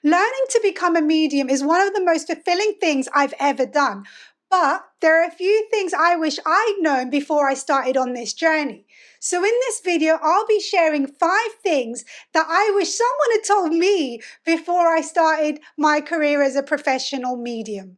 Learning to become a medium is one of the most fulfilling things I've ever done. But there are a few things I wish I'd known before I started on this journey. So in this video, I'll be sharing 5 things that I wish someone had told me before I started my career as a professional medium.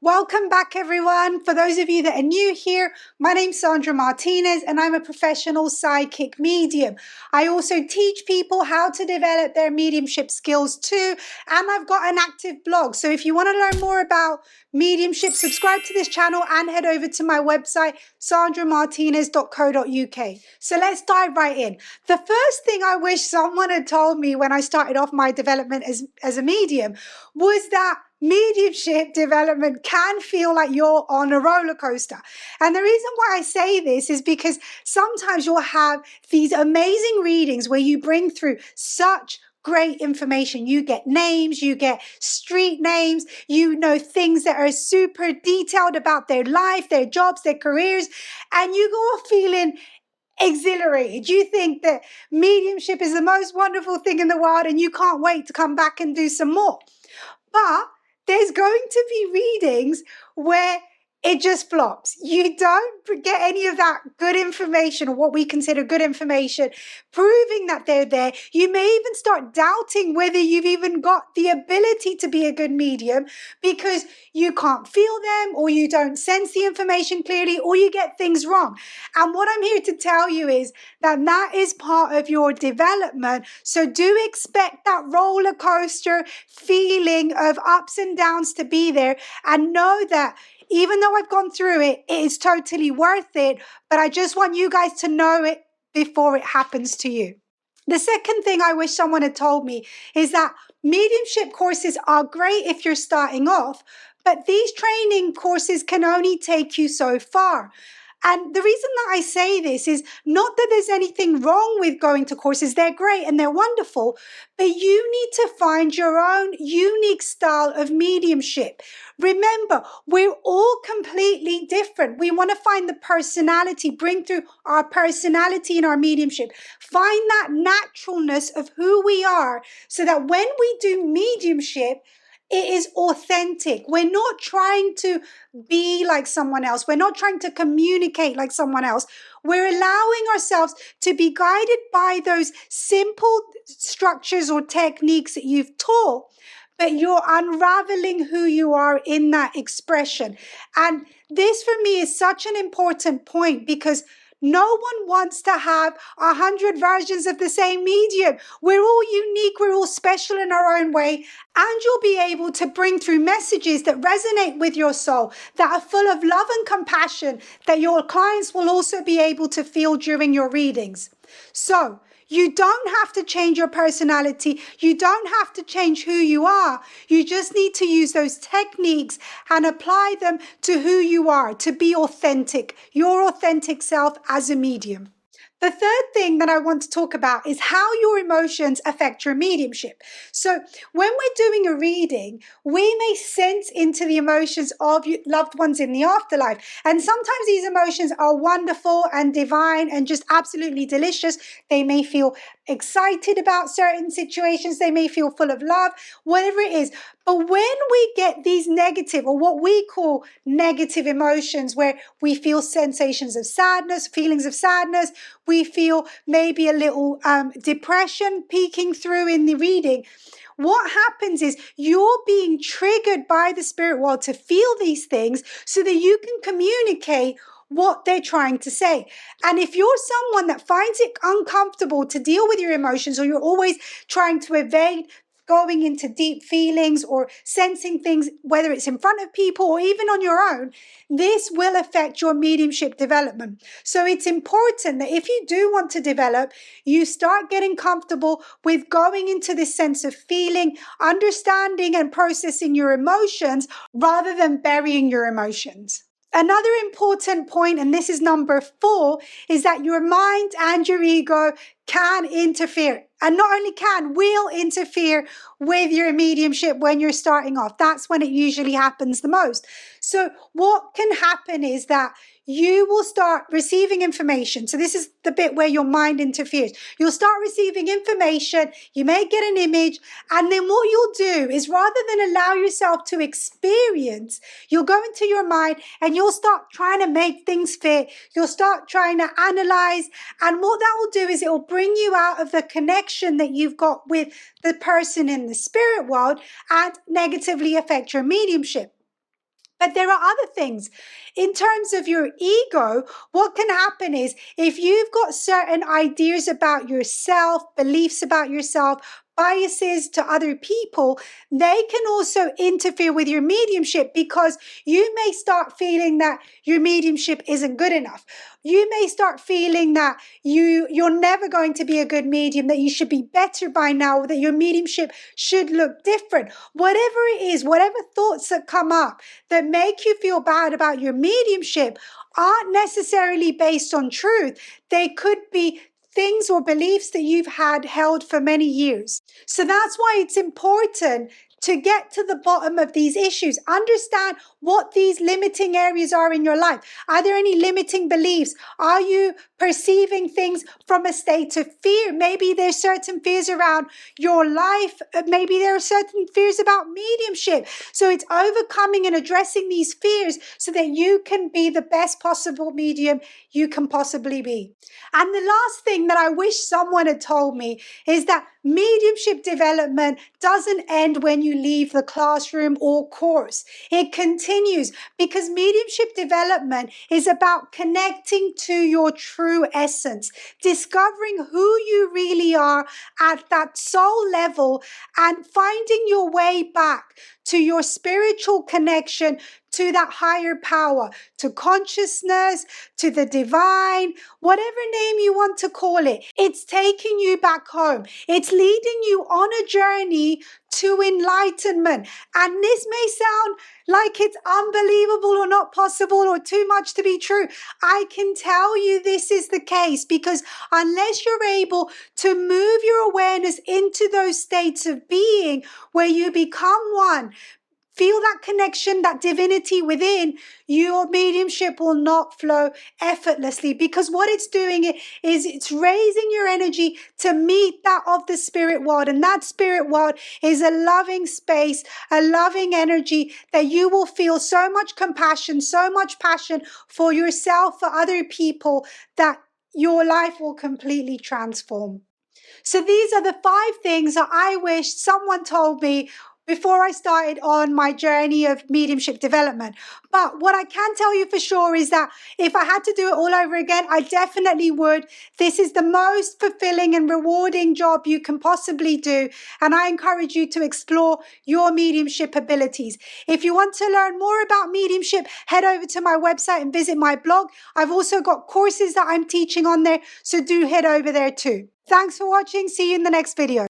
Welcome back, everyone. For those of you that are new here, my name's Sandra Martinez and I'm a professional psychic medium. I also teach people how to develop their mediumship skills too, and I've got an active blog. So if you want to learn more about mediumship, subscribe to this channel and head over to my website, sandramartinez.co.uk. So let's dive right in. The first thing I wish someone had told me when I started off my development as a medium was that mediumship development can feel like you're on a roller coaster. And the reason why I say this is because sometimes you'll have these amazing readings where you bring through such great information. You get names, you get street names, you know things that are super detailed about their life, their jobs, their careers, and you go off feeling exhilarated. You think that mediumship is the most wonderful thing in the world and you can't wait to come back and do some more. But there's going to be readings where it just flops. You don't get any of that good information, or what we consider good information, proving that they're there. You may even start doubting whether you've even got the ability to be a good medium because you can't feel them, or you don't sense the information clearly, or you get things wrong. And what I'm here to tell you is that that is part of your development. So do expect that roller coaster feeling of ups and downs to be there, and know that even though I've gone through it, it is totally worth it. But I just want you guys to know it before it happens to you. The second thing I wish someone had told me is that mediumship courses are great if you're starting off, but these training courses can only take you so far. And the reason that I say this is not that there's anything wrong with going to courses. They're great and they're wonderful, but you need to find your own unique style of mediumship. Remember, we're all completely different. We want to find the personality, bring through our personality in our mediumship. Find that naturalness of who we are so that when we do mediumship, it is authentic. We're not trying to be like someone else. We're not trying to communicate like someone else. We're allowing ourselves to be guided by those simple structures or techniques that you've taught, but you're unraveling who you are in that expression. And this for me is such an important point because no one wants to have 100 versions of the same medium. We're all unique, we're all special in our own way, and you'll be able to bring through messages that resonate with your soul, that are full of love and compassion, that your clients will also be able to feel during your readings. So, you don't have to change your personality. You don't have to change who you are. You just need to use those techniques and apply them to who you are, to be authentic, your authentic self as a medium. The third thing that I want to talk about is how your emotions affect your mediumship. So when we're doing a reading, we may sense into the emotions of loved ones in the afterlife. And sometimes these emotions are wonderful and divine and just absolutely delicious. They may feel excited about certain situations. They may feel full of love, whatever it is. But when we get these negative, or what we call negative emotions, where we feel sensations of sadness, feelings of sadness, we feel maybe a little depression peeking through in the reading, what happens is you're being triggered by the spirit world to feel these things so that you can communicate what they're trying to say. And if you're someone that finds it uncomfortable to deal with your emotions, or you're always trying to evade going into deep feelings or sensing things, whether it's in front of people or even on your own, this will affect your mediumship development. So it's important that if you do want to develop, you start getting comfortable with going into this sense of feeling, understanding and processing your emotions rather than burying your emotions. Another important point, and this is number 4, is that your mind and your ego can interfere. And not only can, will interfere with your mediumship when you're starting off. That's when it usually happens the most. So what can happen is that you will start receiving information. So this is the bit where your mind interferes. You'll start receiving information, you may get an image, and then what you'll do is, rather than allow yourself to experience, you'll go into your mind and you'll start trying to make things fit. You'll start trying to analyze, and what that will do is it will bring you out of the connection that you've got with the person in the spirit world and negatively affect your mediumship. But there are other things. In terms of your ego, what can happen is, if you've got certain ideas about yourself, beliefs about yourself, biases to other people, they can also interfere with your mediumship, because you may start feeling that your mediumship isn't good enough. You may start feeling that you're never going to be a good medium, that you should be better by now, that your mediumship should look different. Whatever it is, whatever thoughts that come up that make you feel bad about your mediumship aren't necessarily based on truth. They could be things or beliefs that you've had held for many years. So that's why it's important to get to the bottom of these issues. Understand what these limiting areas are in your life. Are there any limiting beliefs? Are you perceiving things from a state of fear? Maybe there's certain fears around your life. Maybe there are certain fears about mediumship. So it's overcoming and addressing these fears so that you can be the best possible medium you can possibly be. And the last thing that I wish someone had told me is that mediumship development doesn't end when you leave the classroom or course. It continues, because mediumship development is about connecting to your true essence, discovering who you really are at that soul level, and finding your way back to your spiritual connection, to that higher power, to consciousness, to the divine, whatever name you want to call it. It's taking you back home. It's leading you on a journey to enlightenment. And this may sound like it's unbelievable or not possible or too much to be true. I can tell you this is the case, because unless you're able to move your awareness into those states of being where you become one, feel that connection, that divinity within, your mediumship will not flow effortlessly, because what it's doing is it's raising your energy to meet that of the spirit world. And that spirit world is a loving space, a loving energy that you will feel so much compassion, so much passion for yourself, for other people, that your life will completely transform. So these are the 5 things that I wish someone told me before I started on my journey of mediumship development. But what I can tell you for sure is that if I had to do it all over again, I definitely would. This is the most fulfilling and rewarding job you can possibly do. And I encourage you to explore your mediumship abilities. If you want to learn more about mediumship, head over to my website and visit my blog. I've also got courses that I'm teaching on there, so do head over there too. Thanks for watching. See you in the next video.